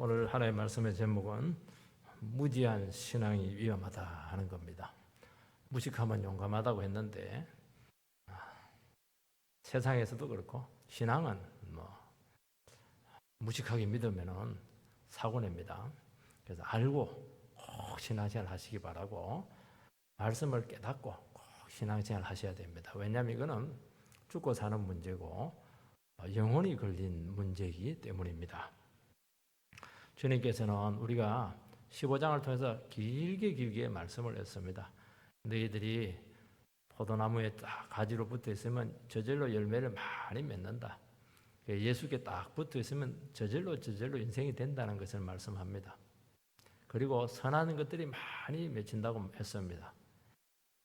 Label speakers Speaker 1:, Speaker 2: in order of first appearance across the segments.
Speaker 1: 오늘 하나의 말씀의 제목은 무지한 신앙이 위험하다 하는 겁니다. 무식하면 용감하다고 했는데 세상에서도 그렇고 신앙은 무식하게 믿으면 사고냅니다. 그래서 알고 꼭 신앙생활 하시기 바라고 말씀을 깨닫고 꼭 신앙생활 하셔야 됩니다. 왜냐하면 이거는 죽고 사는 문제고 영혼이 걸린 문제이기 때문입니다. 주님께서는 우리가 15장을 통해서 길게 말씀을 했습니다. 너희들이 포도나무에 딱 가지로 붙어 있으면 저절로 열매를 많이 맺는다. 예수께 딱 붙어 있으면 저절로 인생이 된다는 것을 말씀합니다. 그리고 선한 것들이 많이 맺힌다고 했습니다.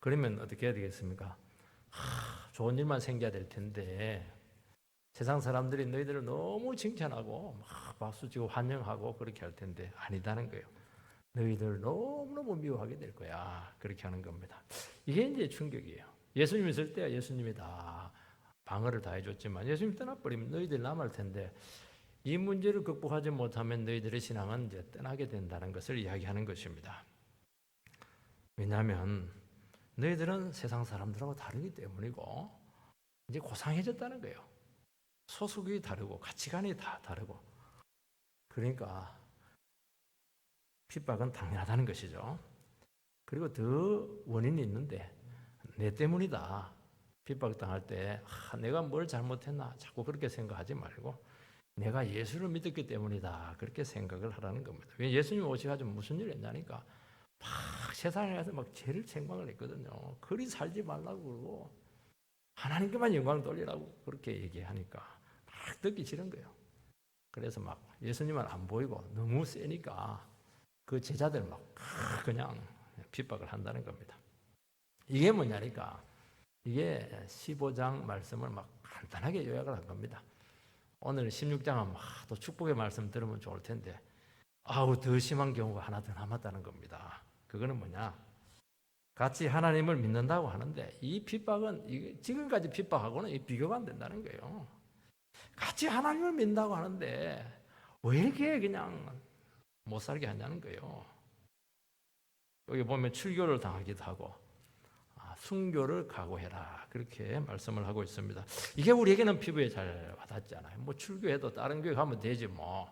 Speaker 1: 그러면 어떻게 해야 되겠습니까? 좋은 일만 생겨야 될 텐데 세상 사람들이 너희들을 너무 칭찬하고 막 박수치고 환영하고 그렇게 할 텐데 아니다는 거예요. 너희들 너무너무 미워하게 될 거야. 그렇게 하는 겁니다. 이게 이제 충격이에요. 예수님 있을 때 예수님이 다 방어를 다 해줬지만 예수님 떠나버리면 너희들 남을 텐데 이 문제를 극복하지 못하면 너희들의 신앙은 이제 떠나게 된다는 것을 이야기하는 것입니다. 왜냐하면 너희들은 세상 사람들하고 다르기 때문이고 이제 고상해졌다는 거예요. 소속이 다르고 가치관이 다 다르고 그러니까 핍박은 당연하다는 것이죠. 그리고 더 원인이 있는데 내 때문이다. 핍박당할 때 내가 뭘 잘못했나 자꾸 그렇게 생각하지 말고 내가 예수를 믿었기 때문이다. 그렇게 생각을 하라는 겁니다. 왜 예수님 오셔가지고 무슨 일을 했냐니까 막 세상에 가서 막 죄를 책망을 했거든요. 그리 살지 말라고 그러고 하나님께만 영광 돌리라고 그렇게 얘기하니까 막 듣기 싫은 거예요. 그래서 막 예수님은 안 보이고 너무 세니까 그 제자들 막 그냥 핍박을 한다는 겁니다. 이게 뭐냐니까 이게 15장 말씀을 막 간단하게 요약을 한 겁니다. 오늘 16장은 막 또 축복의 말씀 들으면 좋을 텐데 더 심한 경우가 하나 더 남았다는 겁니다. 그거는 뭐냐? 같이 하나님을 믿는다고 하는데 이 핍박은 지금까지 핍박하고는 비교가 안 된다는 거예요. 같이 하나님을 믿는다고 하는데 왜 이렇게 그냥 못 살게 하냐는 거예요. 여기 보면 출교를 당하기도 하고 순교를 각오해라 그렇게 말씀을 하고 있습니다. 이게 우리에게는 피부에 잘 와닿잖아요. 뭐 출교해도 다른 교회 가면 되지 뭐.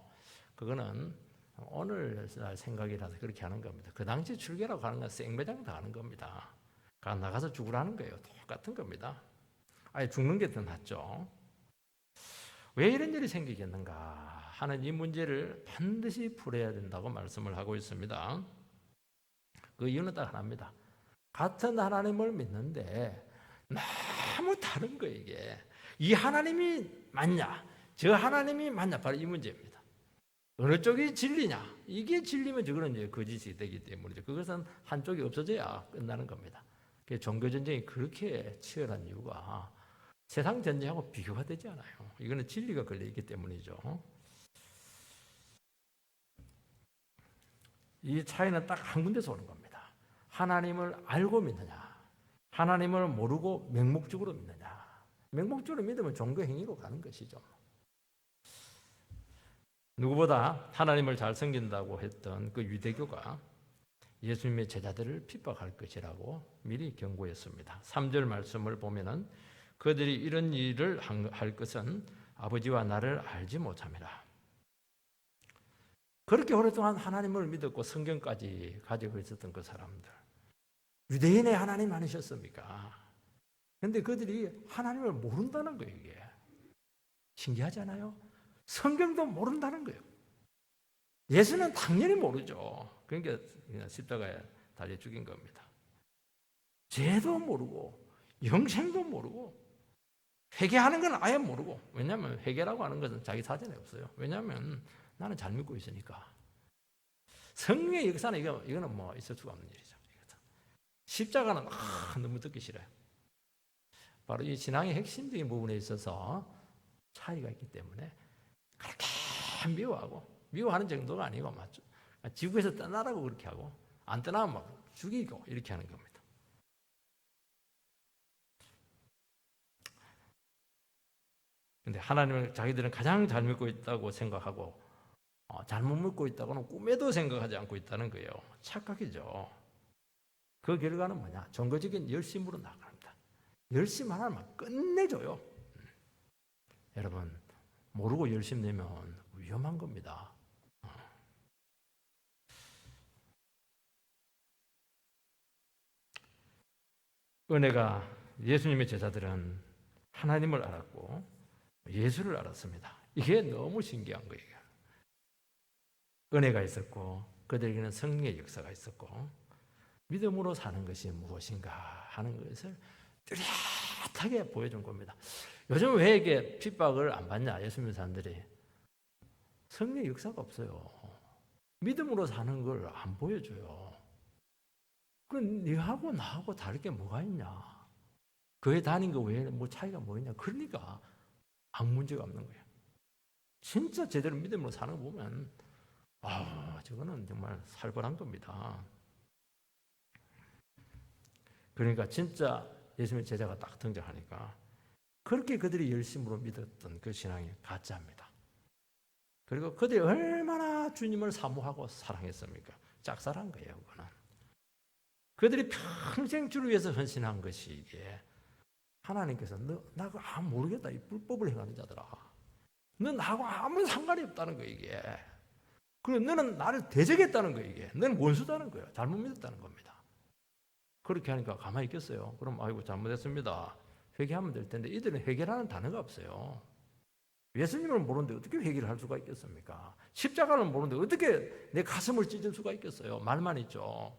Speaker 1: 그거는 오늘 생각이라서 그렇게 하는 겁니다. 그 당시 출교라고 하는 건 생매장 당하는 겁니다. 나가서 죽으라는 거예요. 똑같은 겁니다. 아예 죽는 게 더 낫죠. 왜 이런 일이 생기겠는가 하는 이 문제를 반드시 풀어야 된다고 말씀을 하고 있습니다. 그 이유는 딱 하나입니다. 같은 하나님을 믿는데 너무 다른 거예요. 이게 이 하나님이 맞냐 저 하나님이 맞냐 바로 이 문제입니다. 어느 쪽이 진리냐 이게 진리면 저거는 이제 거짓이 되기 때문이죠. 그것은 한쪽이 없어져야 끝나는 겁니다. 종교 전쟁이 그렇게 치열한 이유가 세상 전쟁하고 비교가 되지 않아요. 이거는 진리가 걸려있기 때문이죠. 이 차이는 딱 한 군데서 오는 겁니다. 하나님을 알고 믿느냐 하나님을 모르고 맹목적으로 믿느냐. 맹목적으로 믿으면 종교 행위로 가는 것이죠. 누구보다 하나님을 잘 섬긴다고 했던 그 유대교가 예수님의 제자들을 핍박할 것이라고 미리 경고했습니다. 3절 말씀을 보면은 그들이 이런 일을 할 것은 아버지와 나를 알지 못함이라. 그렇게 오랫동안 하나님을 믿었고 성경까지 가지고 있었던 그 사람들 유대인의 하나님 아니셨습니까? 그런데 그들이 하나님을 모른다는 거예요. 이게 신기하지 않아요? 성경도 모른다는 거예요. 예수는 당연히 모르죠. 그러니까 십자가에 달려 죽인 겁니다. 죄도 모르고 영생도 모르고 회개하는 건 아예 모르고. 왜냐하면 회개라고 하는 것은 자기 사전에 없어요. 왜냐하면 나는 잘 믿고 있으니까. 성령의 역사는 이거는 뭐 있을 수가 없는 일이죠. 십자가는 너무 듣기 싫어요. 바로 이 신앙의 핵심적인 부분에 있어서 차이가 있기 때문에 그렇게 미워하는 정도가 아니고 맞죠. 지구에서 떠나라고 그렇게 하고 안 떠나면 막 죽이고 이렇게 하는 겁니다. 근데 하나님을 자기들은 가장 잘 믿고 있다고 생각하고 잘못 먹고 있다고는 꿈에도 생각하지 않고 있다는 거예요. 착각이죠. 그 결과는 뭐냐? 정거적인 열심으로 나갑니다. 열심 하나만 끝내줘요. 여러분, 모르고 열심 내면 위험한 겁니다. 은혜가 예수님의 제자들은 하나님을 알았고 예수를 알았습니다. 이게 너무 신기한 거예요. 은혜가 있었고 그들에게는 성령의 역사가 있었고 믿음으로 사는 것이 무엇인가 하는 것을 뚜렷하게 보여준 겁니다. 요즘 왜 이게 핍박을 안 받냐? 예수 믿는 사람들이 성령의 역사가 없어요. 믿음으로 사는 걸 안 보여줘요. 그럼 네하고 나하고 다를 게 뭐가 있냐? 교회 다닌 거 외에 뭐 차이가 뭐 있냐? 그러니까 아무 문제가 없는 거예요. 진짜 제대로 믿음으로 사는 거 보면 저거는 정말 살벌한 겁니다. 그러니까 진짜 예수님의 제자가 딱 등장하니까 그렇게 그들이 열심으로 믿었던 그 신앙이 가짜입니다. 그리고 그들이 얼마나 주님을 사모하고 사랑했습니까? 짝사랑한 거예요, 그거는. 그들이 평생 주를 위해서 헌신한 것이 이게 하나님께서 너 나하고 모르겠다 이 불법을 행하는 자들아, 너 나하고 아무 상관이 없다는 거예요 이게. 그리고 너는 나를 대적했다는 거예요 이게. 너는 원수다는 거예요. 잘못 믿었다는 겁니다. 그렇게 하니까 가만히 있겠어요? 그럼 아이고 잘못했습니다. 회개하면 될 텐데 이들은 회개라는 단어가 없어요. 예수님을 모르는데 어떻게 회개를 할 수가 있겠습니까? 십자가를 모르는데 어떻게 내 가슴을 찢을 수가 있겠어요? 말만 있죠.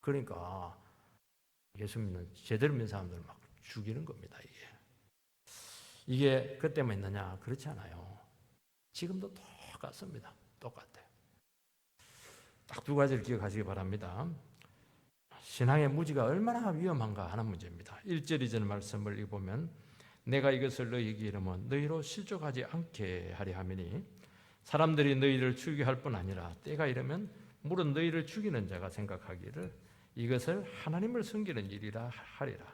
Speaker 1: 그러니까 예수 믿는 제대로 믿는 사람들을 막 죽이는 겁니다. 이게 그때만 있느냐? 그렇지 않아요. 지금도 똑같습니다. 똑같아요. 딱 두 가지를 기억하시기 바랍니다. 신앙의 무지가 얼마나 위험한가 하는 문제입니다. 1절 2절 말씀을 읽어보면 내가 이것을 너희에게 이르면 너희로 실족하지 않게 하려 함이니 사람들이 너희를 죽이게 할 뿐 아니라 때가 이르면 물은 너희를 죽이는 자가 생각하기를 이것을 하나님을 섬기는 일이라 하리라.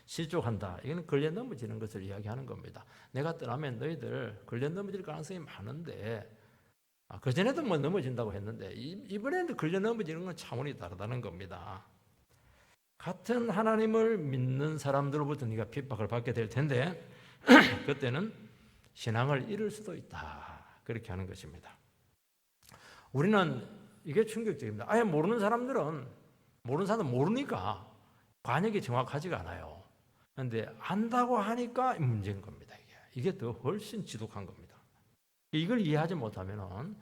Speaker 1: 실족한다. 이거는 걸려 넘어지는 것을 이야기하는 겁니다. 내가 떠나면 너희들 걸려 넘어질 가능성이 많은데 그전에도 뭐 넘어진다고 했는데 이번에도 걸려 넘어지는 건 차원이 다르다는 겁니다. 같은 하나님을 믿는 사람들로부터 네가 핍박을 받게 될 텐데 그때는 신앙을 잃을 수도 있다. 그렇게 하는 것입니다. 우리는 이게 충격적입니다. 아예 모르는 사람들은 모르니까 관역이 정확하지가 않아요. 그런데 안다고 하니까 문제인 겁니다. 이게 더 훨씬 지독한 겁니다. 이걸 이해하지 못하면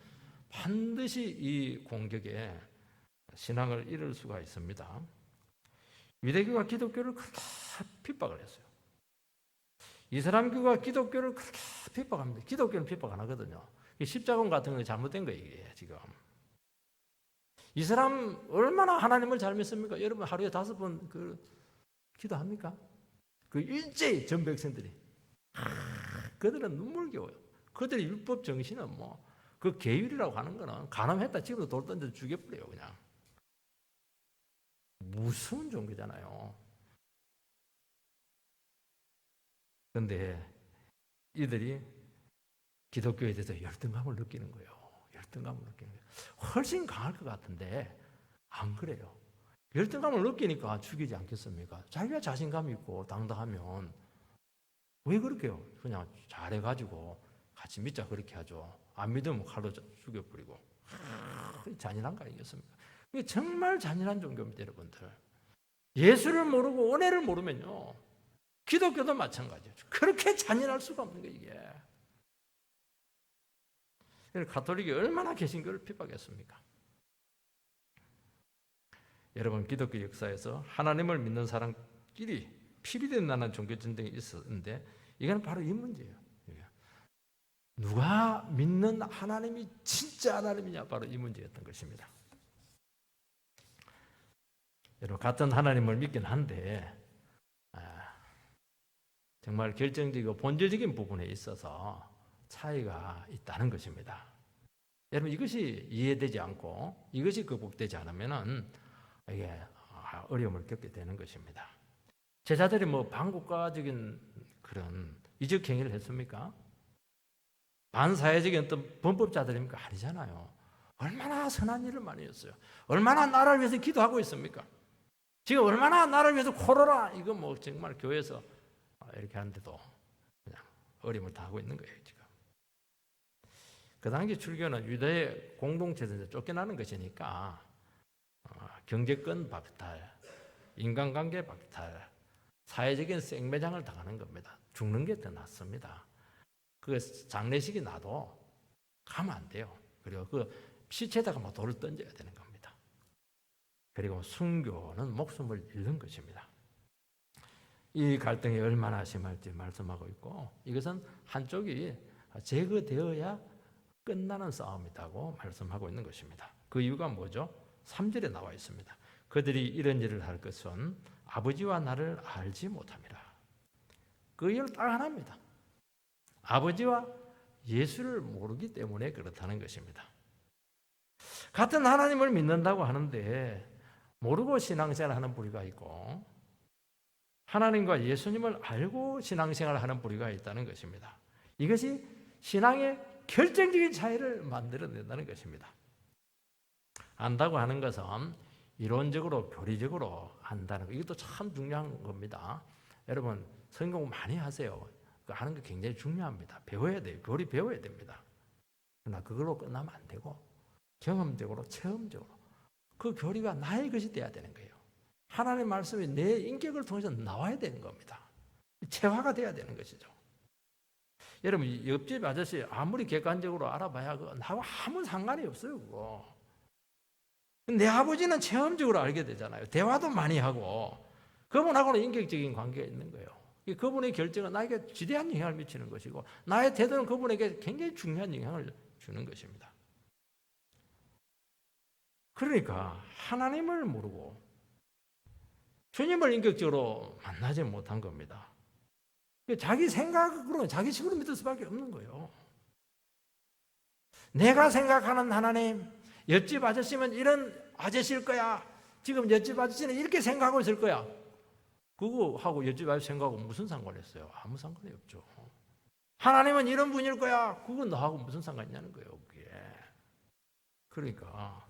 Speaker 1: 반드시 이 공격에 신앙을 잃을 수가 있습니다. 유대교가 기독교를 그렇게 핍박을 했어요. 이슬람교가 기독교를 그렇게 핍박합니다. 기독교는 핍박 안 하거든요. 십자군 같은 거 잘못된 거예요, 이게 지금. 이슬람 얼마나 하나님을 잘 믿습니까? 여러분 하루에 5번 기도합니까? 일제히 전 백성들이. 그들은 눈물겨워요. 그들의 율법 정신은 그 계율이라고 하는 거는 간음했다 집으로 돌 던져 죽여버려요, 그냥. 무서운 종교잖아요. 그런데 이들이 기독교에 대해서 열등감을 느끼는 거예요. 열등감을 느끼는 거예요. 훨씬 강할 것 같은데 안 그래요. 열등감을 느끼니까 죽이지 않겠습니까? 자기가 자신감 있고 당당하면 왜 그렇게요? 그냥 잘해가지고 같이 믿자 그렇게 하죠. 안 믿으면 칼로 죽여버리고. 잔인한 거 아니겠습니까? 이게 정말 잔인한 종교입니다, 여러분들. 예수를 모르고 은혜를 모르면요, 기독교도 마찬가지예요. 그렇게 잔인할 수가 없는 거예요, 이게. 가톨릭이 얼마나 개신교를 핍박했습니까? 여러분, 기독교 역사에서 하나님을 믿는 사람끼리 피비된 나는 종교 전쟁이 있었는데 이건 바로 이 문제예요. 누가 믿는 하나님이 진짜 하나님이냐, 바로 이 문제였던 것입니다. 여러분, 같은 하나님을 믿긴 한데 정말 결정적이고 본질적인 부분에 있어서 차이가 있다는 것입니다. 여러분, 이것이 이해되지 않고 이것이 극복되지 않으면 이게 어려움을 겪게 되는 것입니다. 제자들이 반국가적인 그런 이적 행위를 했습니까? 반사회적인 어떤 범법자들입니까? 아니잖아요. 얼마나 선한 일을 많이 했어요. 얼마나 나라를 위해서 기도하고 있습니까? 지금 얼마나 나라를 위해서 코로나 이거 뭐 정말 교회에서 이렇게 하는데도 그냥 어림을 다 하고 있는 거예요, 지금. 그 당시 출교는 유대의 공동체에서 쫓겨나는 것이니까 경제권 박탈, 인간관계 박탈, 사회적인 생매장을 당하는 겁니다. 죽는 게 더 낫습니다. 그 장례식이 나도 가면 안 돼요. 그리고 그 시체에다가 막 돌을 던져야 되는 겁니다. 그리고 순교는 목숨을 잃는 것입니다. 이 갈등이 얼마나 심할지 말씀하고 있고, 이것은 한쪽이 제거되어야 끝나는 싸움이라고 말씀하고 있는 것입니다. 그 이유가 뭐죠? 3절에 나와 있습니다. 그들이 이런 일을 할 것은 아버지와 나를 알지 못함이라. 그 이유는 딱 하나입니다. 아버지와 예수를 모르기 때문에 그렇다는 것입니다. 같은 하나님을 믿는다고 하는데 모르고 신앙생활을 하는 부류가 있고, 하나님과 예수님을 알고 신앙생활을 하는 부류가 있다는 것입니다. 이것이 신앙의 결정적인 차이를 만들어낸다는 것입니다. 안다고 하는 것은 이론적으로 교리적으로 안다는 것, 이것도 참 중요한 겁니다. 여러분 성경 공부 많이 하세요. 하는 게 굉장히 중요합니다. 배워야 돼요. 교리 배워야 됩니다. 그러나 그걸로 끝나면 안 되고 경험적으로 체험적으로 그 교리가 나의 것이 돼야 되는 거예요. 하나님의 말씀이 내 인격을 통해서 나와야 되는 겁니다. 체화가 돼야 되는 것이죠. 여러분 옆집 아저씨 아무리 객관적으로 알아봐야 나하고 아무 상관이 없어요. 그거. 내 아버지는 체험적으로 알게 되잖아요. 대화도 많이 하고 그분하고는 인격적인 관계가 있는 거예요. 그분의 결정은 나에게 지대한 영향을 미치는 것이고 나의 태도는 그분에게 굉장히 중요한 영향을 주는 것입니다. 그러니까 하나님을 모르고 주님을 인격적으로 만나지 못한 겁니다. 자기 생각으로 자기 식으로 믿을 수밖에 없는 거예요. 내가 생각하는 하나님, 옆집 아저씨면 이런 아저씨일 거야. 지금 옆집 아저씨는 이렇게 생각하고 있을 거야. 그거하고 옆집 아저씨 생각하고 무슨 상관이 있어요? 아무 상관이 없죠. 하나님은 이런 분일 거야. 그건 너하고 무슨 상관이 있냐는 거예요. 그게. 그러니까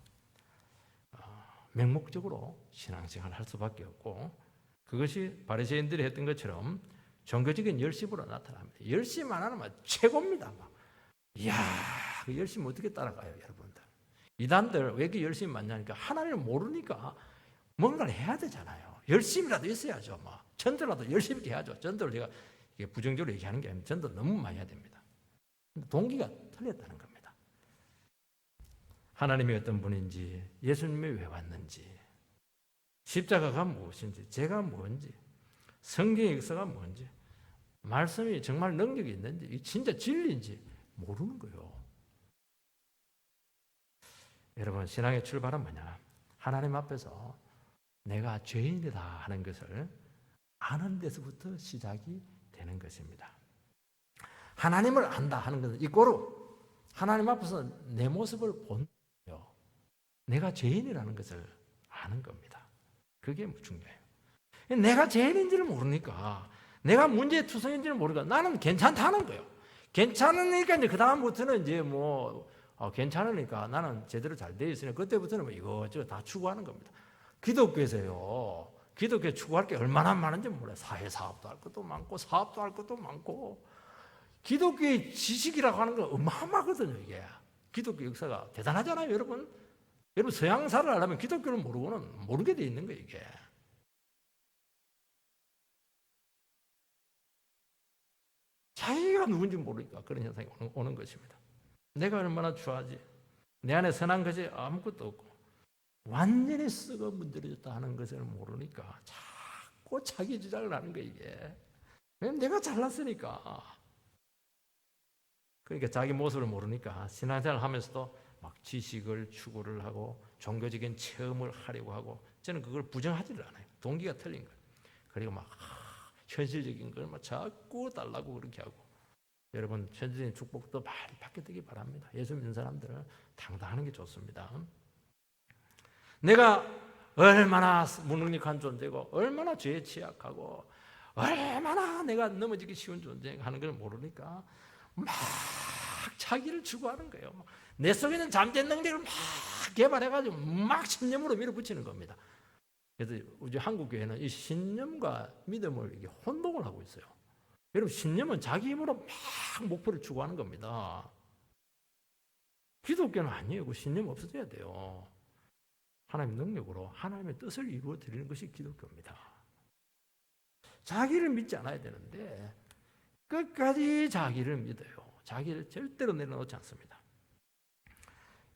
Speaker 1: 맹목적으로 신앙생활을 할 수밖에 없고, 그것이 바리새인들이 했던 것처럼 종교적인 열심으로 나타납니다. 열심만 하면 최고입니다. 이야, 그 열심 어떻게 따라가요, 여러분들? 이단들 왜 이렇게 열심히 많냐니까 하나님을 모르니까 뭔가를 해야 되잖아요. 열심이라도 있어야죠. 전도라도 열심히 해야죠. 전도를 제가 부정적으로 얘기하는 게 아니라 전도 너무 많이 해야 됩니다. 동기가 틀렸다는 겁니다. 하나님이 어떤 분인지, 예수님이 왜 왔는지, 십자가가 무엇인지, 죄가 뭔지, 성경의 역사가 뭔지, 말씀이 정말 능력이 있는지, 진짜 진리인지 모르는 거예요. 여러분 신앙의 출발은 뭐냐? 하나님 앞에서 내가 죄인이다 하는 것을 아는 데서부터 시작이 되는 것입니다. 하나님을 안다 하는 것은 이꼬로 하나님 앞에서 내 모습을 본 거예요. 내가 죄인이라는 것을 아는 겁니다. 그게 중요해요. 내가 죄인인지를 모르니까, 내가 문제투성인지를 모르니까 나는 괜찮다는 거예요. 괜찮으니까 이제 그 다음부터는 이제 괜찮으니까 나는 제대로 잘 되어 있으니까 그때부터는 이거저거 다 추구하는 겁니다. 기독교에서요, 기독교에 추구할 게 얼마나 많은지 몰라요. 사회사업도 할 것도 많고 사업도 할 것도 많고, 기독교의 지식이라고 하는 건 어마어마하거든요. 이게 기독교 역사가 대단하잖아요. 여러분 서양사를 하려면 기독교를 모르고는 모르게 돼 있는 거예요. 이게 자기가 누군지 모르니까 그런 현상이 오는 것입니다. 내가 얼마나 추하지, 내 안에 선한 것이 아무것도 없고 완전히 썩어 문드러졌다 하는 것을 모르니까 자꾸 자기 주장을 하는 거예요. 이게 왜냐면 내가 잘났으니까. 그러니까 자기 모습을 모르니까 신앙생활을 하면서도 막 지식을 추구를 하고 종교적인 체험을 하려고 하고, 저는 그걸 부정하지를 않아요. 동기가 틀린 거예요. 그리고 막 현실적인 걸 막 자꾸 달라고 그렇게 하고. 여러분 현실적인 축복도 많이 받게 되기 바랍니다. 예수 믿는 사람들은 당당하는 게 좋습니다. 내가 얼마나 무능력한 존재고 얼마나 죄에 취약하고 얼마나 내가 넘어지기 쉬운 존재 하는 걸 모르니까 막 자기를 추구하는 거예요. 내 속에 있는 잠재된 능력을 막 개발해가지고 막 신념으로 밀어붙이는 겁니다. 그래서 우리 한국 교회는 이 신념과 믿음을 이게 혼동을 하고 있어요. 여러분, 신념은 자기 힘으로 막 목표를 추구하는 겁니다. 기독교는 아니에요. 그 신념 없어져야 돼요. 하나님의 능력으로 하나님의 뜻을 이루어 드리는 것이 기독교입니다. 자기를 믿지 않아야 되는데 끝까지 자기를 믿어요. 자기를 절대로 내려놓지 않습니다.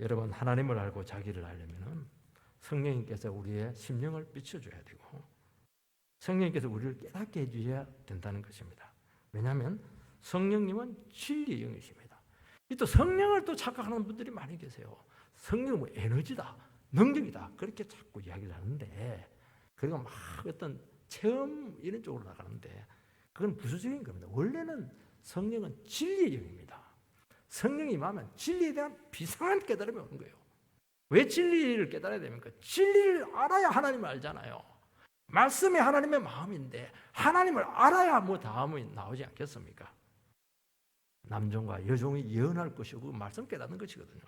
Speaker 1: 여러분, 하나님을 알고 자기를 알려면 성령님께서 우리의 심령을 비춰줘야 되고 성령님께서 우리를 깨닫게 해주셔야 된다는 것입니다. 왜냐하면 성령님은 진리의 영이십니다. 또 성령을 또 착각하는 분들이 많이 계세요. 성령은 뭐 에너지다, 능력이다 그렇게 자꾸 이야기를 하는데, 그리고 막 어떤 체험 이런 쪽으로 나가는데 그건 부수적인 겁니다. 원래는 성령은 진리의 영입니다. 성령이 임하면 진리에 대한 비상한 깨달음이 오는 거예요. 왜 진리를 깨달아야 됩니까? 진리를 알아야 하나님을 알잖아요. 말씀이 하나님의 마음인데 하나님을 알아야 뭐 다음이 나오지 않겠습니까? 남종과 여종이 예언할 것이고 그 말씀 깨닫는 것이거든요.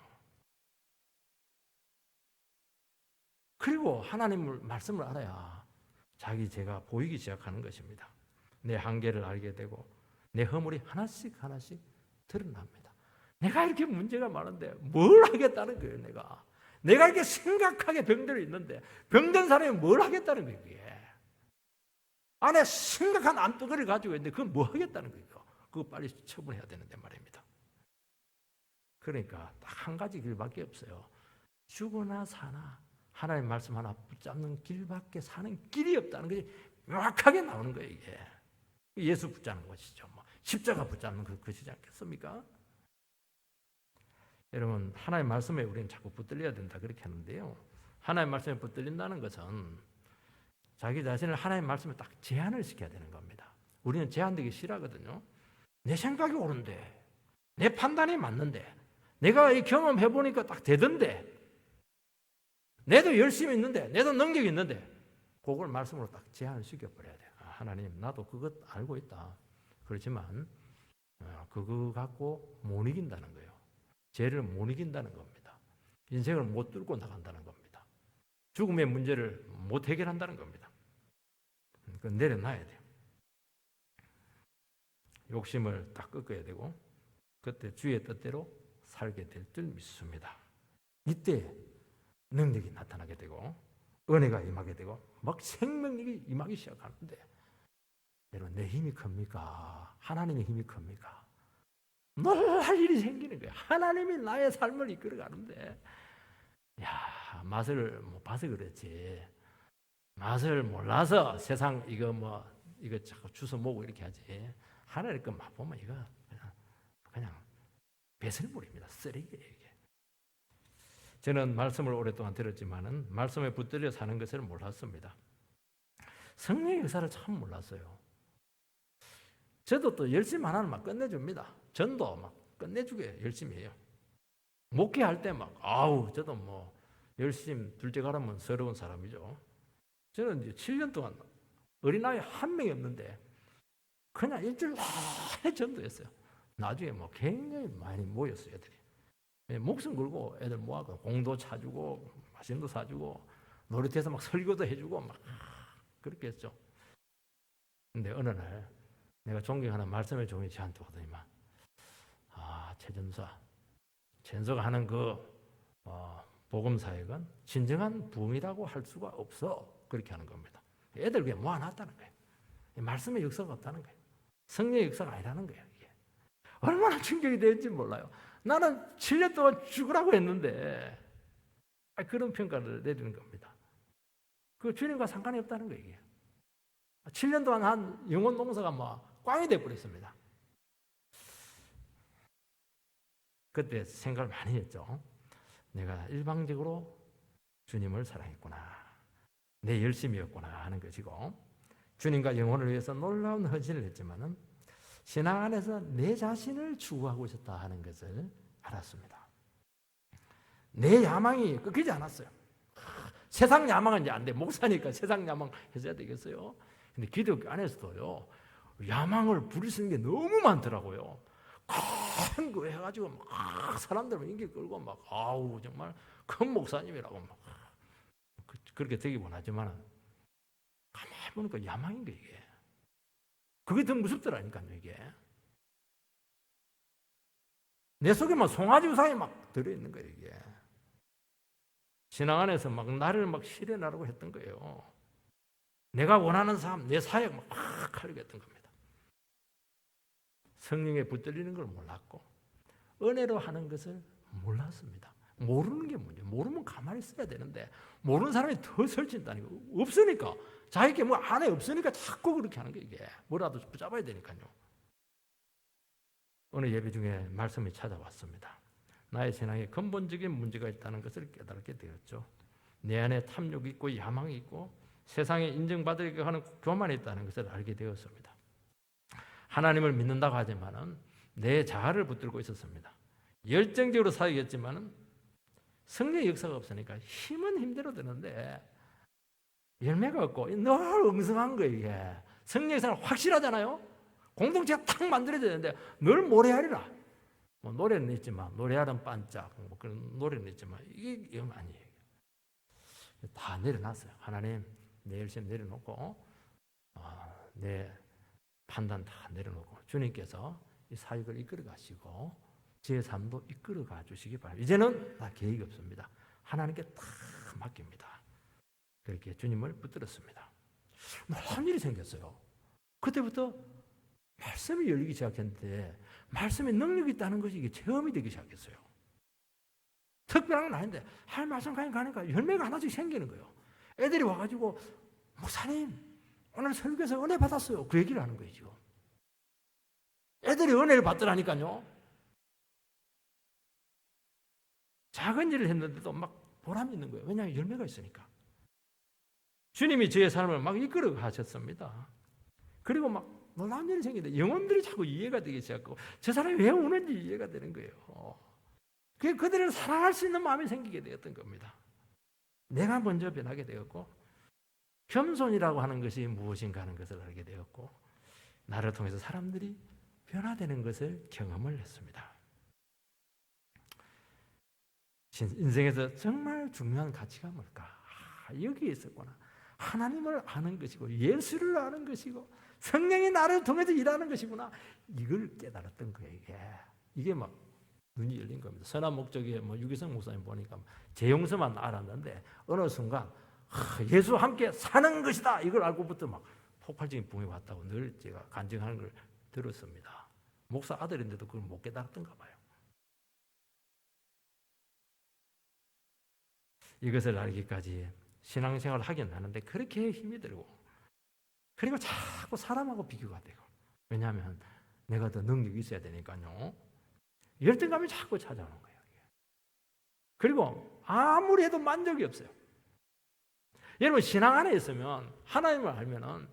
Speaker 1: 그리고 하나님을 말씀을 알아야 자기 죄가 보이기 시작하는 것입니다. 내 한계를 알게 되고 내 허물이 하나씩 하나씩 드러납니다. 내가 이렇게 문제가 많은데 뭘 하겠다는 거예요. 내가 이렇게 심각하게 병들어 있는데 병든 사람이 뭘 하겠다는 거예요. 그게 안에 심각한 암덩어리를 가지고 있는데 그건 뭐 하겠다는 거예요. 그거 빨리 처분해야 되는데 말입니다. 그러니까 딱 한 가지 길밖에 없어요. 죽으나 사나 하나님 말씀 하나 붙잡는 길밖에 사는 길이 없다는 것이 명확하게 나오는 거예요. 이게 예수 붙잡는 것이죠. 십자가 붙잡는 것이지 않겠습니까? 여러분, 하나님 말씀에 우리는 자꾸 붙들려야 된다 그렇게 하는데요. 하나님 말씀에 붙들린다는 것은 자기 자신을 하나님 말씀에 딱 제한을 시켜야 되는 겁니다. 우리는 제한되기 싫어하거든요. 내 생각이 옳은데, 내 판단이 맞는데, 내가 이 경험해 보니까 딱 되던데, 내도 열심히 있는데, 내도 능력이 있는데, 그걸 말씀으로 딱 제한을 시켜버려야 돼요. 하나님, 나도 그것 알고 있다. 그렇지만 그거 갖고 못 이긴다는 거예요. 죄를 못 이긴다는 겁니다. 인생을 못 뚫고 나간다는 겁니다. 죽음의 문제를 못 해결한다는 겁니다. 그건 내려놔야 돼요. 욕심을 딱 꺾어야 되고 그때 주의 뜻대로 살게 될 줄 믿습니다. 이때 능력이 나타나게 되고 은혜가 임하게 되고 막 생명력이 임하기 시작하는데, 여러분, 내 힘이 큽니까? 하나님의 힘이 큽니까? 놀랄 일이 생기는 거예요. 하나님이 나의 삶을 이끌어가는데, 야, 맛을 못 봐서 그렇지. 맛을 몰라서 세상 이거 자꾸 주워 모으고 이렇게 하지. 하나님 거 맛보면 이거 그냥 배설물입니다. 쓰레기예요, 이게. 저는 말씀을 오랫동안 들었지만은 말씀에 붙들려 사는 것을 몰랐습니다. 성령의 역사를 참 몰랐어요. 저도 또 열심히 하나는 막 끝내줍니다. 전도 막 끝내주게 열심히 해요. 목회할 때 저도 열심히 둘째 가라면 서러운 사람이죠. 저는 이제 7년 동안 어린아이 한 명이 없는데 그냥 일주일 내내 전도했어요. 나중에 굉장히 많이 모였어요, 애들이. 목숨 걸고 애들 모아서 공도 차주고 맛있는 거 사주고 놀이터에서 막 설교도 해주고 막 그렇게 했죠. 근데 어느 날 내가 존경하는 말씀의 종이 저한테 오더니만, 최전서가 하는 복음 사역은 진정한 부흥이라고 할 수가 없어. 그렇게 하는 겁니다. 애들 그냥 모아놨다는 거예요. 말씀의 역사가 없다는 거예요. 성령의 역사가 아니라는 거예요. 이게 얼마나 충격이 될지 몰라요. 나는 7년 동안 죽으라고 했는데 그런 평가를 내리는 겁니다. 그 주님과 상관이 없다는 거예요. 이게 7년 동안 한 영혼 농사가 꽝이 돼버렸습니다. 그때 생각을 많이 했죠. 내가 일방적으로 주님을 사랑했구나, 내 열심이었구나 하는 것이고, 주님과 영혼을 위해서 놀라운 헌신을 했지만은 신앙 안에서 내 자신을 추구하고 있었다 하는 것을 알았습니다. 내 야망이 끊기지 않았어요. 세상 야망은 이제 안 돼. 목사니까 세상 야망 해줘야 되겠어요. 근데 기독교 안에서도요, 야망을 부리시는 게 너무 많더라고요. 거 해가지고 막 사람들 인기 끌고 막 아우 정말 큰 목사님이라고 막 그렇게 되기 원하지만 가만히 보니까 야망인 거 이게. 그게 더 무섭더라니까요 이게. 내 속에만 송아지 우상이 막 들어있는 거예요 이게. 신앙 안에서 막 나를 막 실현하라고 했던 거예요. 내가 원하는 삶, 내 사역 막 하려고 했던 겁니다. 성령에 붙들리는 걸 몰랐고 은혜로 하는 것을 몰랐습니다. 모르는 게 문제예요. 모르면 가만히 있어야 되는데 모르는 사람이 더 설친다니까. 없으니까 자기 뭐 안에 없으니까 자꾸 그렇게 하는 게 이게. 뭐라도 붙잡아야 되니까요. 오늘 예배 중에 말씀이 찾아왔습니다. 나의 신앙에 근본적인 문제가 있다는 것을 깨닫게 되었죠. 내 안에 탐욕이 있고 야망이 있고 세상에 인정받으려고 하는 교만이 있다는 것을 알게 되었습니다. 하나님을 믿는다고 하지만은 내 자아를 붙들고 있었습니다. 열정적으로 사역했지만은 성령의 역사가 없으니까 힘은 힘대로 드는데 열매가 없고 늘 엉성한 거예요 이게. 성령의 역사는 확실하잖아요. 공동체가 탁 만들어야 되는데 늘 모래알이라. 뭐 노래는 있지만 노래알은 반짝 뭐 그런 노래는 있지만 이게 영 아니에요. 다 내려놨어요. 하나님 내 열심 내려놓고 내 판단 다 내려놓고 주님께서 이 사역을 이끌어 가시고 제 삶도 이끌어 가 주시기 바랍니다. 이제는 다 계획이 없습니다. 하나님께 다 맡깁니다. 그렇게 주님을 붙들었습니다. 놀라운 일이 생겼어요. 그때부터 말씀이 열리기 시작했는데 말씀에 능력이 있다는 것이 이게 체험이 되기 시작했어요. 특별한 건 아닌데 할 말씀 가니까 열매가 하나씩 생기는 거예요. 애들이 와가지고 목사님 오늘 설교에서 은혜 받았어요. 그 얘기를 하는 거예요 지금. 애들이 은혜를 받더라니까요. 작은 일을 했는데도 막 보람이 있는 거예요. 왜냐하면 열매가 있으니까. 주님이 저의 삶을 막 이끌어 가셨습니다. 그리고 막 놀라운 일이 생기는데 영혼들이 자꾸 이해가 되기 시작하고 저 사람이 왜 우는지 이해가 되는 거예요. 그들을 사랑할 수 있는 마음이 생기게 되었던 겁니다. 내가 먼저 변하게 되었고 겸손이라고 하는 것이 무엇인가 하는 것을 알게 되었고 나를 통해서 사람들이 변화되는 것을 경험을 했습니다. 인생에서 정말 중요한 가치가 뭘까? 여기에 있었구나. 하나님을 아는 것이고 예수를 아는 것이고 성령이 나를 통해서 일하는 것이구나. 이걸 깨달았던 거예요. 이게 막 눈이 열린 겁니다. 선한 목적에 유기성 목사님 보니까 제 용서만 알았는데 어느 순간 예수와 함께 사는 것이다. 이걸 알고부터 막 폭발적인 붕이 왔다고 늘 제가 간증하는 걸 들었습니다. 목사 아들인데도 그걸 못 깨달았던가 봐요. 이것을 알기까지 신앙생활을 하긴 하는데 그렇게 힘이 들고 그리고 자꾸 사람하고 비교가 되고 왜냐하면 내가 더 능력이 있어야 되니까요. 열등감이 자꾸 찾아오는 거예요. 그리고 아무리 해도 만족이 없어요. 여러분 신앙 안에 있으면 하나님을 알면은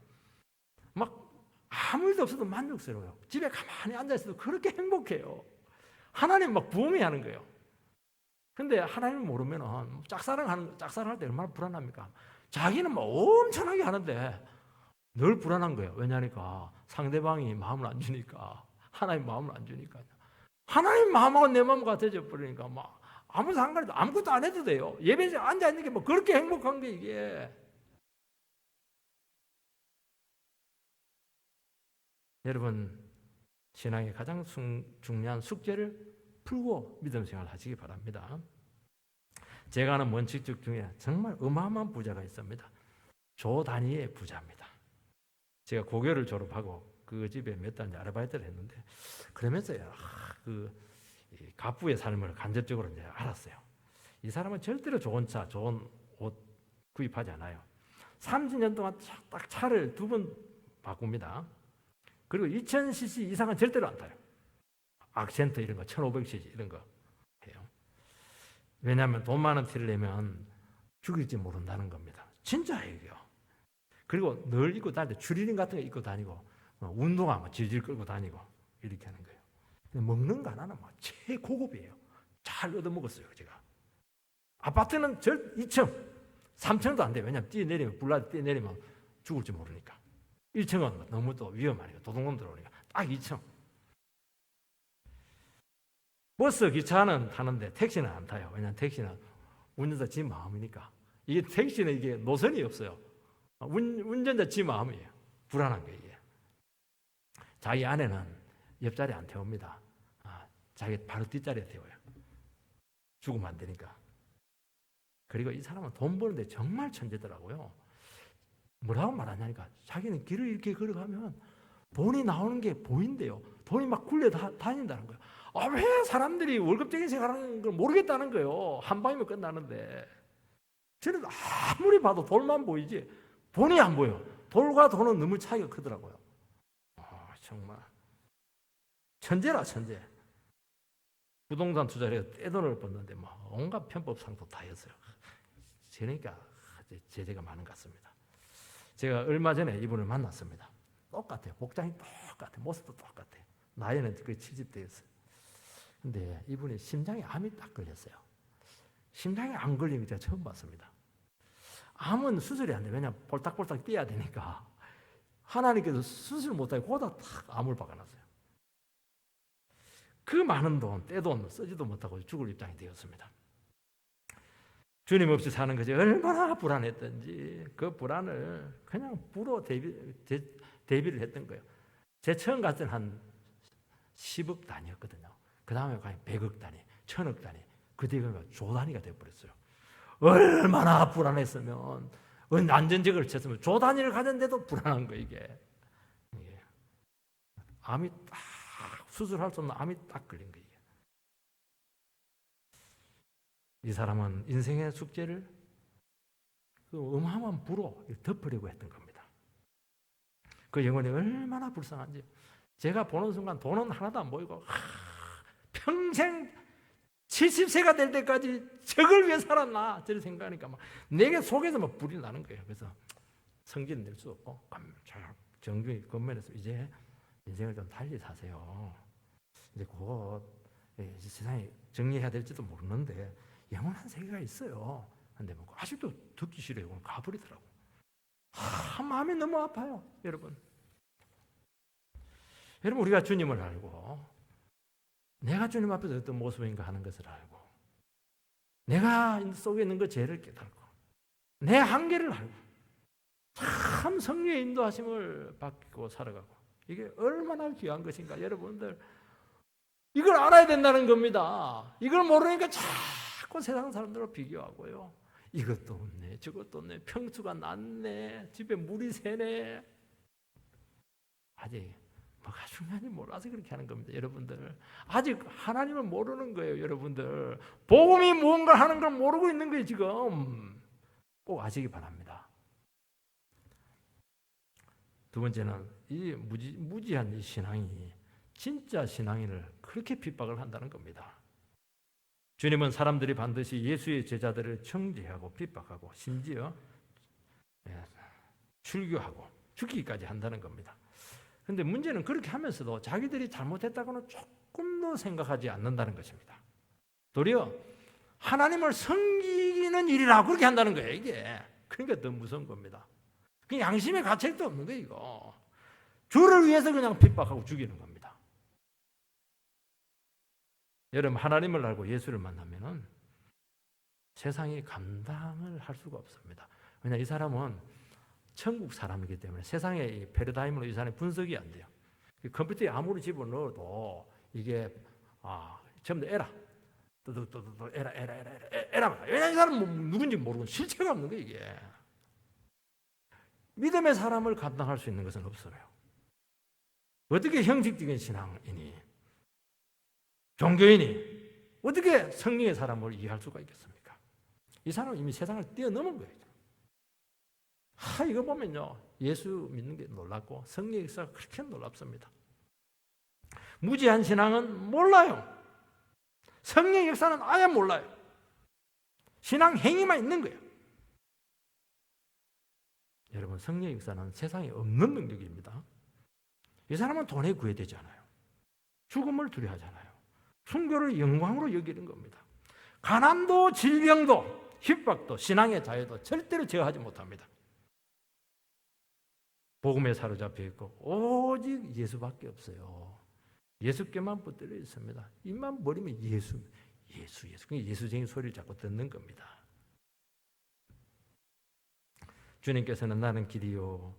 Speaker 1: 막 아무 일도 없어도 만족스러워요. 집에 가만히 앉아 있어도 그렇게 행복해요. 하나님 막 부흥하는 거예요. 근데 하나님을 모르면은 짝사랑할 때 얼마나 불안합니까? 자기는 막 엄청나게 하는데 늘 불안한 거예요. 왜냐니까 상대방이 마음을 안 주니까 하나님 마음을 안 주니까요. 하나님 마음하고 내 마음 같아져 버리니까 막 아무 상관도 아무것도 안 해도 돼요. 예배에 앉아 있는 게 뭐 그렇게 행복한 게 이게. 여러분 신앙의 가장 중요한 숙제를 풀고 믿음 생활 하시기 바랍니다. 제가 아는 원칙적 중에 정말 어마어마한 부자가 있습니다. 조 단위의 부자입니다. 제가 고교를 졸업하고 그 집에 몇 달 아르바이트를 했는데 그러면서요 그 갑부의 삶을 간접적으로 이제 알았어요. 이 사람은 절대로 좋은 차, 좋은 옷 구입하지 않아요. 30년 동안 딱 차를 2번 바꿉니다. 그리고 2000cc 이상은 절대로 안 타요. 악센트 이런 거 1500cc 이런 거 해요. 왜냐하면 돈 많은 티를 내면 죽일지 모른다는 겁니다. 진짜예요. 그리고 늘 입고 다닐 때 추리닝 같은 거 입고 다니고 운동화 질질 끌고 다니고 이렇게 하는 거예요. 먹는 거 하나는 최고급이에요. 잘 얻어먹었어요 제가. 아파트는 2층 3층도 안 돼요. 왜냐하면 뛰어내리면 불나서 뛰어내리면 죽을지 모르니까. 1층은 너무 또 위험하니까 도둑놈 들어오니까 딱 2층. 버스, 기차는 타는데 택시는 안 타요. 왜냐하면 택시는 운전자 지 마음이니까. 이게 택시는 이게 노선이 없어요. 운전자 지 마음이에요. 불안한 게 이게. 자기 아내는 옆자리에 안 태웁니다. 자기 바로 뒷자리에 태워요. 죽으면 안 되니까. 그리고 이 사람은 돈 버는데 정말 천재더라고요. 뭐라고 말하냐니까 자기는 길을 이렇게 걸어가면 돈이 나오는 게 보인대요. 돈이 막 굴려 다닌다는 거예요. 왜 사람들이 월급쟁이 생활하는 걸 모르겠다는 거예요. 한 방이면 끝나는데. 저는 아무리 봐도 돌만 보이지 돈이 안 보여. 돌과 돈은 너무 차이가 크더라고요. 정말 천재라 천재. 부동산 투자를 해서 떼돈을 벌는데 뭐 온갖 편법상도 다 했어요. 그러니까 제재가 많은 것 같습니다. 제가 얼마 전에 이분을 만났습니다. 똑같아요. 복장이 똑같아요. 모습도 똑같아요. 나이는 거의 70대였어요. 근데 이분이 심장에 암이 딱 걸렸어요. 심장에 암 걸린 거 제가 처음 봤습니다. 암은 수술이 안 돼요. 왜냐하면 볼딱볼딱 뛰어야 되니까. 하나님께서 수술 못하게 고다 탁 암을 박아놨어요. 그 많은 돈, 떼돈 쓰지도 못하고 죽을 입장이 되었습니다. 주님 없이 사는 것이 얼마나 불안했던지 그 불안을 그냥 부로 대비를 했던 거예요. 제 처음 갔을 때는 한 10억 단위였거든요. 그 다음에 100억 단위, 1000억 단위, 그 뒤에 조 단위가 되어버렸어요. 얼마나 불안했으면 안전적을 쳤으면 조 단위를 가졌는데도 불안한 거예요. 이게 암이 딱 수술할 수 없는 암이 딱 걸린 거예요. 이 사람은 인생의 숙제를 그 어마어마한 부로 덮으려고 했던 겁니다. 그 영혼이 얼마나 불쌍한지 제가 보는 순간 돈은 하나도 안 보이고 평생 70세가 될 때까지 저걸 왜 살았나 저를 생각하니까 막 내게 속에서 막 불이 나는 거예요. 그래서 성질을 낼 수 없고 정중히 건면해서 이제 인생을 좀 달리 사세요. 이제 곧 세상에 정리해야 될지도 모르는데 영원한 세계가 있어요. 근데 뭐 아직도 듣기 싫어요. 가버리더라고. 마음이 너무 아파요, 여러분. 여러분 우리가 주님을 알고 내가 주님 앞에서 어떤 모습인가 하는 것을 알고 내가 속에 있는 그 죄를 깨닫고 내 한계를 알고 참 성령의 인도하심을 받고 살아가고 이게 얼마나 귀한 것인가 여러분들 이걸 알아야 된다는 겁니다. 이걸 모르니까 자꾸 세상 사람들과 비교하고요. 이것도 없네 저것도 없네 평수가 낮네 집에 물이 새네 아직 뭐가 중요한지 몰라서 그렇게 하는 겁니다. 여러분들 아직 하나님을 모르는 거예요. 여러분들 복음이 무언가 하는 걸 모르고 있는 거예요. 지금 꼭 아시기 바랍니다. 두 번째는 이 무지한 이 신앙이 진짜 신앙인을 그렇게 핍박을 한다는 겁니다. 주님은 사람들이 반드시 예수의 제자들을 정죄하고 핍박하고 심지어 출교하고 죽이기까지 한다는 겁니다. 그런데 문제는 그렇게 하면서도 자기들이 잘못했다고는 조금도 생각하지 않는다는 것입니다. 도리어 하나님을 섬기는 일이라고 그렇게 한다는 거예요. 이게 그러니까 더 무서운 겁니다. 그 양심의 가책도 없는 거예요. 이거 주를 위해서 그냥 핍박하고 죽이는 겁니다. 여러분 하나님을 알고 예수를 만나면은 세상이 감당을 할 수가 없습니다. 왜냐 이 사람은 천국 사람이기 때문에 세상의 이 패러다임으로 이 사람이 분석이 안 돼요. 컴퓨터에 아무리 집어넣어도 이게 전부 다 에라 에라 왜냐 이 사람은 누군지 모르고 실체가 없는 거예요. 이게 믿음의 사람을 감당할 수 있는 것은 없어요. 어떻게 형식적인 신앙이니 종교인이 어떻게 성령의 사람을 이해할 수가 있겠습니까? 이 사람은 이미 세상을 뛰어넘은 거예요. 이거 보면요 예수 믿는 게 놀랍고 성령의 역사가 그렇게 놀랍습니다. 무지한 신앙은 몰라요. 성령의 역사는 아예 몰라요. 신앙 행위만 있는 거예요. 여러분 성령의 역사는 세상에 없는 능력입니다. 이 사람은 돈에 구애되지 않아요. 죽음을 두려워하잖아요. 순교를 영광으로 여기는 겁니다. 가난도 질병도 핍박도 신앙의 자유도 절대로 제어하지 못합니다. 복음에 사로잡혀 있고 오직 예수밖에 없어요. 예수께만 붙들려 있습니다. 입만 버리면 예수. 그게 예수쟁이 소리를 자꾸 듣는 겁니다. 주님께서는 나는 길이요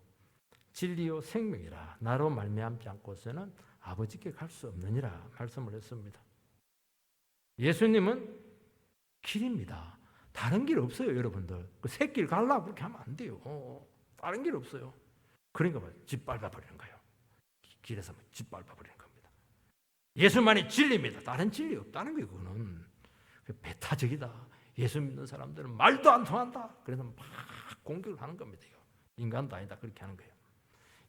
Speaker 1: 진리요 생명이라 나로 말미암지 않고서는 아버지께 갈 수 없느니라 말씀을 했습니다. 예수님은 길입니다. 다른 길 없어요, 여러분들. 그 새길 가려고 그렇게 하면 안 돼요. 다른 길 없어요. 그러니까 짓밟아버리는 거예요. 길에서 짓밟아버리는 겁니다. 예수만이 진리입니다. 다른 진리 없다는 거예요. 그거는 배타적이다. 예수 믿는 사람들은 말도 안 통한다. 그래서 막 공격을 하는 겁니다. 인간도 아니다. 그렇게 하는 거예요.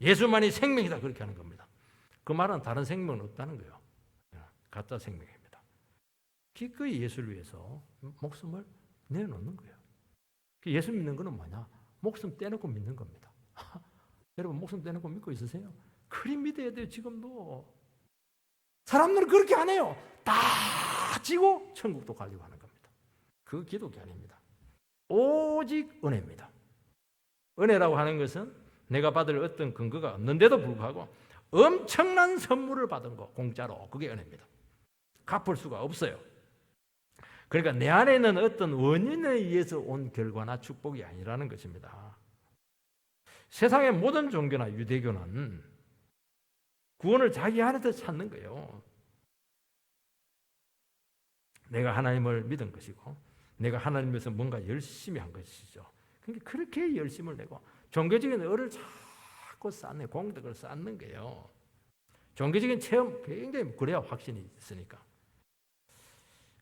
Speaker 1: 예수만이 생명이다. 그렇게 하는 겁니다. 그 말은 다른 생명은 없다는 거예요. 가짜 생명입니다. 기꺼이 예수를 위해서 목숨을 내놓는 거예요. 예수 믿는 거는 뭐냐? 목숨 떼놓고 믿는 겁니다. 여러분 목숨 떼놓고 믿고 있으세요? 그리 믿어야 돼요. 지금도. 사람들은 그렇게 안 해요. 다 지고 천국도 가려고 하는 겁니다. 그 기독이 아닙니다. 오직 은혜입니다. 은혜라고 하는 것은 내가 받을 어떤 근거가 없는데도 불구하고 엄청난 선물을 받은 거 공짜로, 그게 은혜입니다. 갚을 수가 없어요. 그러니까 내 안에 있는 어떤 원인에 의해서 온 결과나 축복이 아니라는 것입니다. 세상의 모든 종교나 유대교는 구원을 자기 안에서 찾는 거예요. 내가 하나님을 믿은 것이고 내가 하나님에서 뭔가 열심히 한 것이죠. 그러니까 그렇게 열심을 내고 종교적인 의를 자꾸 쌓는, 공덕을 쌓는 거예요. 종교적인 체험 굉장히 그래야 확신이 있으니까.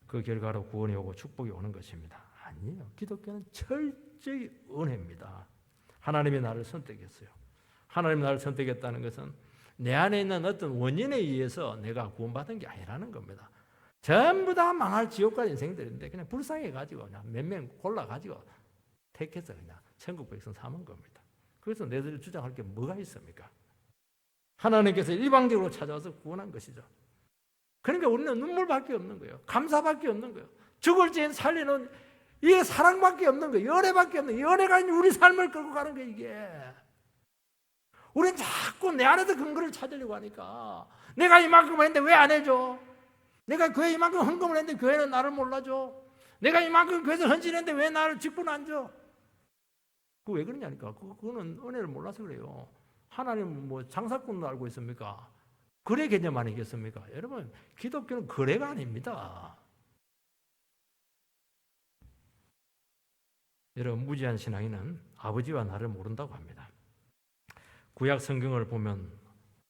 Speaker 1: 그 결과로 구원이 오고 축복이 오는 것입니다. 아니에요. 기독교는 철저히 은혜입니다. 하나님이 나를 선택했어요. 하나님이 나를 선택했다는 것은 내 안에 있는 어떤 원인에 의해서 내가 구원받은 게 아니라는 겁니다. 전부 다 망할 지옥 갈 인생들인데 그냥 불쌍해가지고 그냥 몇 명 골라가지고 택해서 그냥 천국 백성 삼은 겁니다. 그래서 내들 주장할 게 뭐가 있습니까? 하나님께서 일방적으로 찾아와서 구원한 것이죠. 그러니까 우리는 눈물밖에 없는 거예요. 감사밖에 없는 거예요. 죽을 죄인 살리는 이게 사랑밖에 없는 거예요. 연애밖에 없는 거예요. 연애가 우리 삶을 끌고 가는 거예요. 이게. 우리는 자꾸 내 안에서 근거를 찾으려고 하니까 내가 이만큼 했는데 왜 안 해줘? 내가 교회 이만큼 헌금을 했는데 교회는 나를 몰라줘? 내가 이만큼 교회에서 헌신했는데 왜 나를 직분 안 줘? 그거 왜 그러냐니까. 그거는 은혜를 몰라서 그래요. 하나님 뭐 장사꾼도 알고 있습니까? 거래 개념 아니겠습니까? 여러분, 기독교는 거래가 아닙니다. 여러분, 무지한 신앙인은 아버지와 나를 모른다고 합니다. 구약 성경을 보면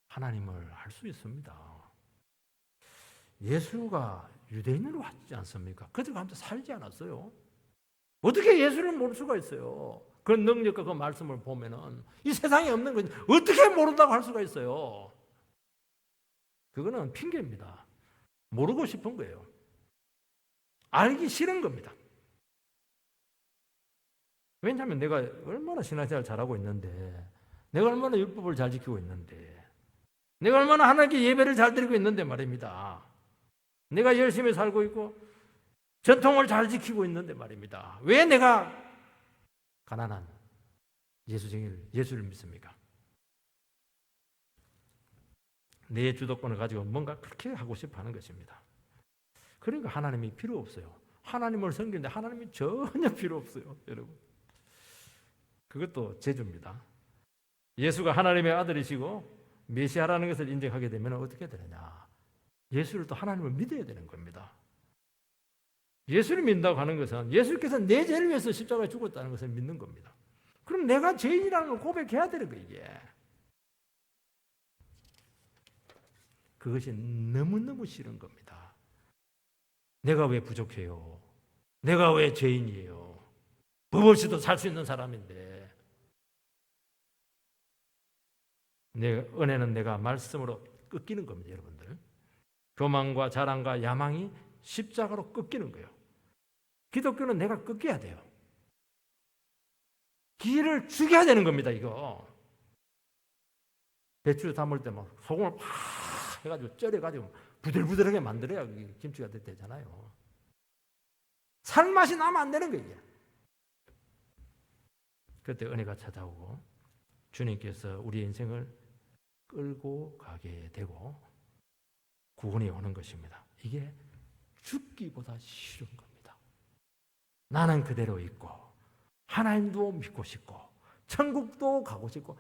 Speaker 1: 하나님을 알 수 있습니다. 예수가 유대인으로 왔지 않습니까? 그들 가운데 살지 않았어요. 어떻게 예수를 모를 수가 있어요? 그 능력과 그 말씀을 보면은 이 세상에 없는 건 어떻게 모른다고 할 수가 있어요? 그거는 핑계입니다. 모르고 싶은 거예요. 알기 싫은 겁니다. 왜냐하면 내가 얼마나 신앙생활 잘하고 있는데, 내가 얼마나 율법을 잘 지키고 있는데, 내가 얼마나 하나님께 예배를 잘 드리고 있는데 말입니다. 내가 열심히 살고 있고 전통을 잘 지키고 있는데 말입니다. 왜 내가 가난한 예수를 믿습니까? 내 주도권을 가지고 뭔가 그렇게 하고 싶어 하는 것입니다. 그러니까 하나님이 필요 없어요. 하나님을 섬기는데 하나님이 전혀 필요 없어요. 여러분. 그것도 재주입니다. 예수가 하나님의 아들이시고 메시아라는 것을 인정하게 되면 어떻게 되느냐? 예수를 또 하나님을 믿어야 되는 겁니다. 예수를 믿는다고 하는 것은 예수께서 내 죄를 위해서 십자가에 죽었다는 것을 믿는 겁니다. 그럼 내가 죄인이라는 걸 고백해야 되는 거예요, 이게. 그것이 너무너무 싫은 겁니다. 내가 왜 부족해요? 내가 왜 죄인이에요? 법 없이도 살 수 있는 사람인데. 내 은혜는 내가 말씀으로 꺾이는 겁니다, 여러분들. 교만과 자랑과 야망이 십자가로 꺾이는 거예요. 기독교는 내가 꺾여야 돼요. 기를 죽여야 되는 겁니다, 이거. 배추 담을 때 막 소금을 팍 해가지고 쪄려가지고 부들부들하게 만들어야 김치가 되잖아요. 살맛이 나면 안 되는 거예요. 그때 은혜가 찾아오고 주님께서 우리 인생을 끌고 가게 되고 구원이 오는 것입니다. 이게 죽기보다 싫은 겁니다. 나는 그대로 있고 하나님도 믿고 싶고 천국도 가고 싶고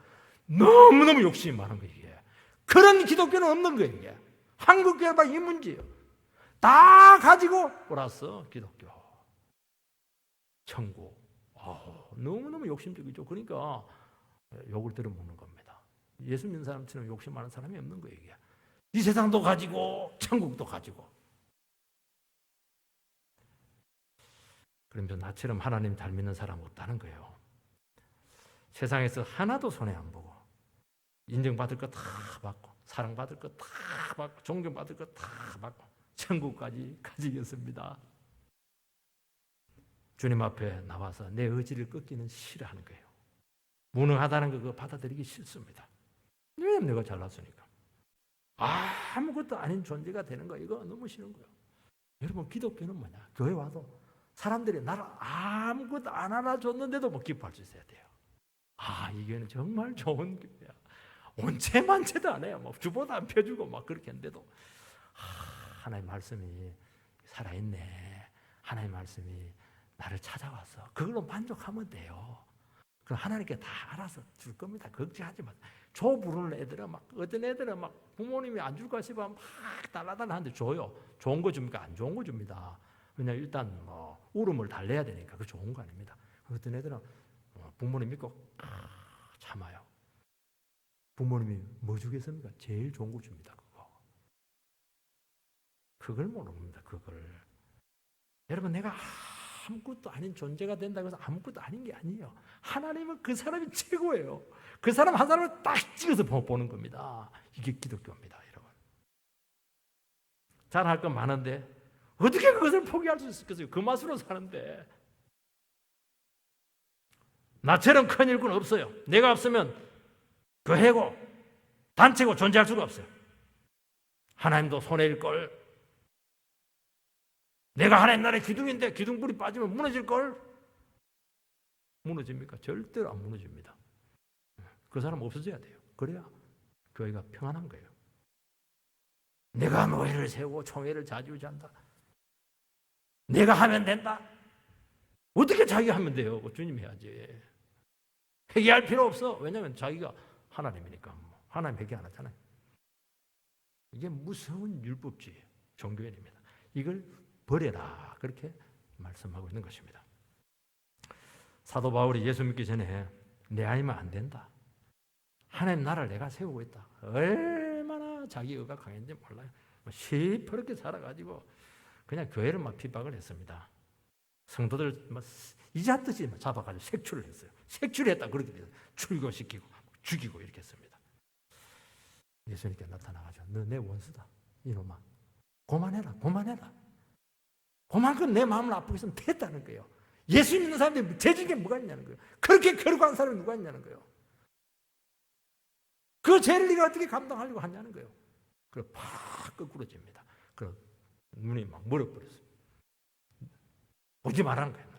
Speaker 1: 너무너무 욕심이 많은 거예요. 이게. 그런 기독교는 없는 거예요. 이게. 한국 교회가 이 문제예요. 다 가지고 플러스 기독교, 천국. 너무너무 욕심적이죠. 그러니까 욕을 들어먹는 겁니다. 예수 믿는 사람처럼 욕심 많은 사람이 없는 거예요. 이게. 이 세상도 가지고 천국도 가지고. 그러면서 나처럼 하나님 잘 믿는 사람 없다는 거예요. 세상에서 하나도 손해 안 보고 인정받을 거 다 받고 사랑받을 거 다 받고 존경받을 거 다 받고 천국까지 가지겠습니다. 주님 앞에 나와서 내 의지를 꺾기는 싫어하는 거예요. 무능하다는 거 그거 받아들이기 싫습니다. 왜냐면 내가 잘났으니까. 아무것도 아닌 존재가 되는 거 이거 너무 싫은 거예요. 여러분 기독교는 뭐냐? 교회 와도 사람들이 나를 아무것도 안 알아줬는데도 뭐 기뻐할 수 있어야 돼요. 이 교회는 정말 좋은 교회야. 온체만체도 안 해요. 뭐 주보도 안 펴주고 막 그렇게 했는데도 하나님 말씀이 살아있네. 하나님 말씀이 나를 찾아왔어. 그걸로 만족하면 돼요. 그럼 하나님께 다 알아서 줄 겁니다. 걱정하지 마. 줘 부르는 애들은 막 어떤 애들은 막 부모님이 안 줄까 싶어 막 달라달라 하는데 줘요. 좋은 거 줍니까? 안 좋은 거 줍니다. 왜냐면 일단 뭐 울음을 달래야 되니까 그 좋은 거 아닙니다. 어떤 애들은 부모님 믿고 참아요. 부모님이 뭐 주겠습니까? 제일 좋은 거 줍니다. 그걸 모릅니다. 그걸. 여러분 내가 아무것도 아닌 존재가 된다고 해서 아무것도 아닌 게 아니에요. 하나님은 그 사람이 최고예요. 그 사람 한 사람을 딱 찍어서 보는 겁니다. 이게 기독교입니다. 여러분. 잘할 건 많은데 어떻게 그것을 포기할 수 있겠어요? 그 맛으로 사는데. 나처럼 큰 일꾼 없어요. 내가 없으면 교회고 단체고 존재할 수가 없어요. 하나님도 손해일걸. 내가 하나님 나라의 기둥인데 기둥불이 빠지면 무너질걸? 무너집니까? 절대로 안 무너집니다. 그 사람 없어져야 돼요. 그래야 교회가 평안한 거예요. 내가 노예를 세우고 총회를 자주유지한다. 내가 하면 된다. 어떻게 자기가 하면 돼요? 주님 해야지. 회개할 필요 없어. 왜냐하면 자기가 하나님이니까. 하나님 회개 안 하잖아요. 이게 무서운 율법주의예요. 종교인입니다. 이걸 버려라. 그렇게 말씀하고 있는 것입니다. 사도 바울이 예수 믿기 전에 내 아니면 안 된다. 하나님 나라를 내가 세우고 있다. 얼마나 자기 의가 강했는지 몰라요. 시퍼렇게 살아가지고 그냥 교회를 막 핍박을 했습니다. 성도들 이자듯이 잡아가지고 색출을 했어요. 색출했다 그렇게 돼요. 출교시키고 죽이고 이렇게 했습니다. 예수님께 나타나가지고 너 내 원수다. 이놈아. 그만해라. 그만큼 내 마음을 아프게 했으면 됐다는 거예요. 예수 믿는 사람들이 죄진 게 뭐가 있냐는 거예요. 그렇게 결국한 사람이 누가 있냐는 거예요. 그 죄를 네가 어떻게 감당하려고 하냐는 거예요. 그래서 팍 거꾸로집니다. 그래서 눈이 막 멀어버렸어요. 보지 말라는 거예요.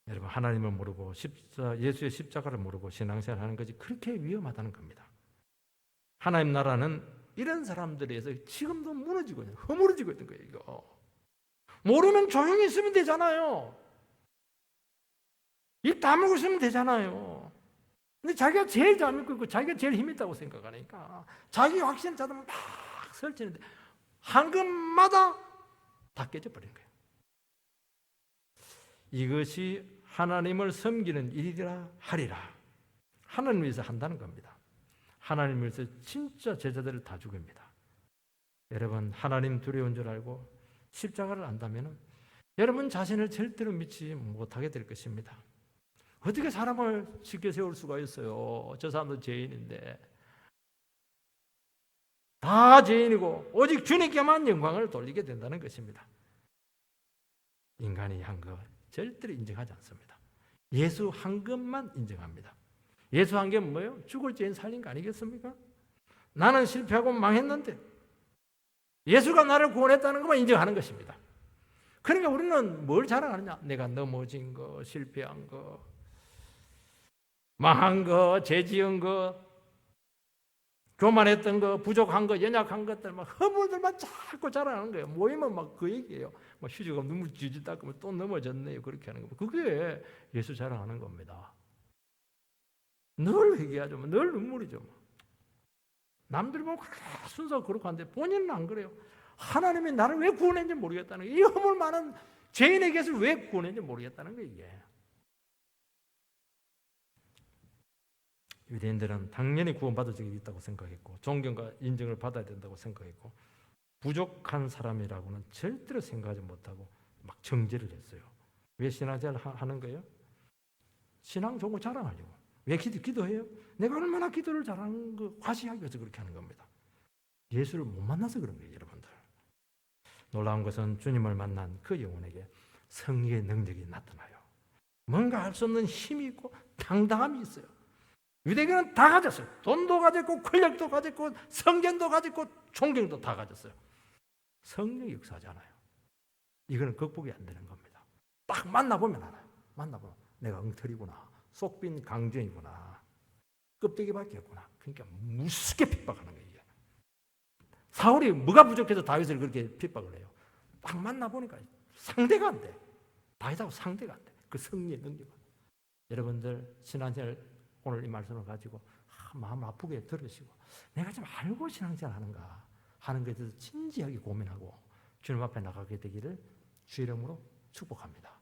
Speaker 1: 여러분 하나님을 모르고 예수의 십자가를 모르고 신앙생활 하는 것이 그렇게 위험하다는 겁니다. 하나님 나라는 이런 사람들에 의해서 지금도 무너지고 있는, 허물어지고 있는 거예요. 이거. 모르면 조용히 있으면 되잖아요. 입 다물고 있으면 되잖아요. 근데 자기가 제일 잘 믿고 있고 자기가 제일 힘 있다고 생각하니까 자기 확신 잡으면 막 설치는데 한금마다 다 깨져버린 거예요. 이것이 하나님을 섬기는 일이라 하리라. 하나님을 위해서 한다는 겁니다. 하나님을 위해서 진짜 제자들을 다 죽입니다. 여러분 하나님 두려운 줄 알고 십자가를 안다면 여러분 자신을 절대로 믿지 못하게 될 것입니다. 어떻게 사람을 쉽게 세울 수가 있어요? 저 사람도 죄인인데. 다 죄인이고 오직 주님께만 영광을 돌리게 된다는 것입니다. 인간이 한 것 절대로 인정하지 않습니다. 예수 한 것만 인정합니다. 예수 한 게 뭐예요? 죽을 죄인 살린 거 아니겠습니까? 나는 실패하고 망했는데 예수가 나를 구원했다는 것만 인정하는 것입니다. 그러니까 우리는 뭘 자랑하느냐? 내가 넘어진 거, 실패한 거. 망한 거, 죄 지은 거, 교만했던 거, 부족한 거, 연약한 것들, 막 허물들만 자꾸 자랑하는 거예요. 모이면 막 그 얘기예요. 막 휴지가 눈물 질질 닦으면 또 넘어졌네요. 그렇게 하는 거. 그게 예수 자랑하는 겁니다. 늘 회개하죠. 늘 눈물이죠. 남들 보면 순서가 그렇고 한데 본인은 안 그래요. 하나님이 나를 왜 구원했는지 모르겠다는 거예요. 이 허물 많은 죄인에게서 왜 구원했는지 모르겠다는 거예요. 이게. 유대인들은 당연히 구원받을 적이 있다고 생각했고 존경과 인정을 받아야 된다고 생각했고 부족한 사람이라고는 절대로 생각하지 못하고 막 정죄를 했어요. 왜 신앙생활을 하는 거예요? 신앙 좋은 거 자랑하려고. 왜 기도해요? 내가 얼마나 기도를 잘하는 거 과시하기 위해서 그렇게 하는 겁니다. 예수를 못 만나서 그런 거예요, 여러분들. 놀라운 것은 주님을 만난 그 영혼에게 성령의 능력이 나타나요. 뭔가 할 수 없는 힘이 있고 당당함이 있어요. 유대인은 다 가졌어요. 돈도 가졌고 권력도 가졌고 성전도 가졌고 존경도 다 가졌어요. 성령이 역사하잖아요. 이거는 극복이 안 되는 겁니다. 딱 만나보면 알아요. 만나보면 내가 엉터리구나. 속빈 강정이구나. 껍데기밖에 없구나. 그러니까 무섭게 핍박하는 거예요. 사울이 뭐가 부족해서 다윗을 그렇게 핍박을 해요. 딱 만나보니까 상대가 안 돼. 다윗하고 상대가 안 돼. 그 성령의 능력은. 여러분들 신앙생활 오늘 이 말씀을 가지고 마음 아프게 들으시고 내가 좀 알고 신앙생활 하는가 하는 것에 대해서 진지하게 고민하고 주님 앞에 나가게 되기를 주 이름으로 축복합니다.